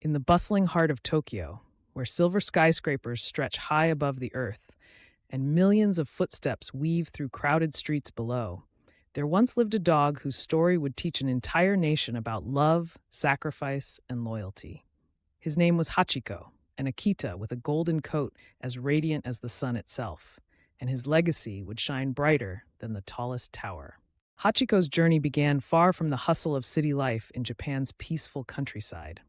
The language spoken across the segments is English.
In the bustling heart of Tokyo, where silver skyscrapers stretch high above the earth and millions of footsteps weave through crowded streets below, there once lived a dog whose story would teach an entire nation about love, sacrifice, and loyalty. His name was Hachiko, an Akita with a golden coat as radiant as the sun itself, and his legacy would shine brighter than the tallest tower. Hachiko's journey began far from the hustle of city life in Japan's peaceful countryside.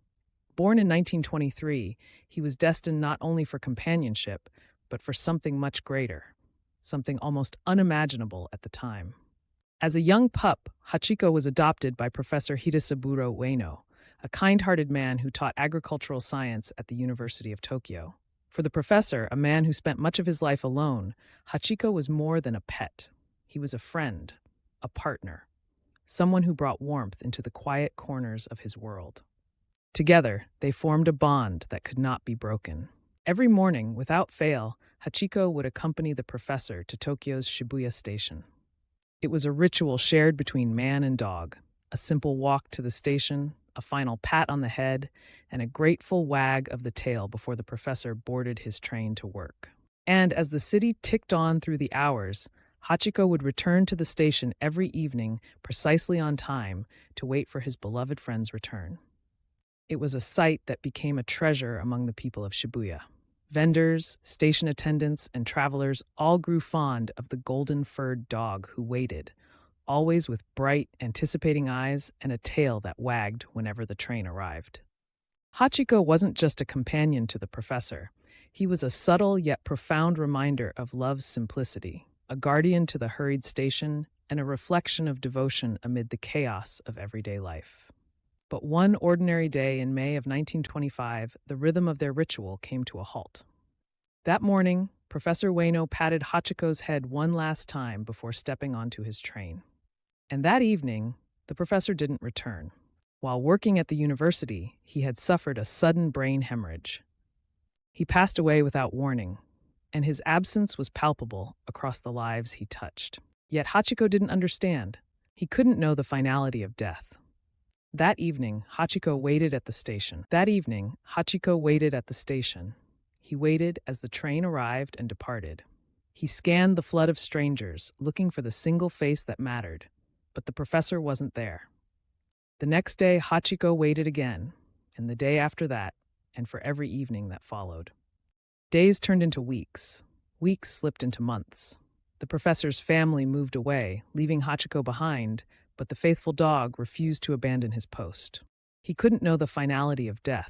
Born in 1923, he was destined not only for companionship, but for something much greater, something almost unimaginable at the time. As a young pup, Hachiko was adopted by Professor Hidesaburo Ueno, a kind-hearted man who taught agricultural science at the University of Tokyo. For the professor, a man who spent much of his life alone, Hachiko was more than a pet. He was a friend, a partner, someone who brought warmth into the quiet corners of his world. Together, they formed a bond that could not be broken. Every morning, without fail, Hachiko would accompany the professor to Tokyo's Shibuya station. It was a ritual shared between man and dog, a simple walk to the station, a final pat on the head, and a grateful wag of the tail before the professor boarded his train to work. And as the city ticked on through the hours, Hachiko would return to the station every evening precisely on time to wait for his beloved friend's return. It was a sight that became a treasure among the people of Shibuya. Vendors, station attendants, and travelers all grew fond of the golden-furred dog who waited, always with bright, anticipating eyes and a tail that wagged whenever the train arrived. Hachiko wasn't just a companion to the professor. He was a subtle yet profound reminder of love's simplicity, a guardian to the hurried station, and a reflection of devotion amid the chaos of everyday life. But one ordinary day in May of 1925, the rhythm of their ritual came to a halt. That morning, Professor Ueno patted Hachiko's head one last time before stepping onto his train. And that evening, the professor didn't return. While working at the university, he had suffered a sudden brain hemorrhage. He passed away without warning, and his absence was palpable across the lives he touched. Yet Hachiko didn't understand. He couldn't know the finality of death. That evening, Hachiko waited at the station. He waited as the train arrived and departed. He scanned the flood of strangers, looking for the single face that mattered, but the professor wasn't there. The next day, Hachiko waited again, and the day after that, and for every evening that followed. Days turned into weeks. Weeks slipped into months. The professor's family moved away, leaving Hachiko behind, but the faithful dog refused to abandon his post. He couldn't know the finality of death,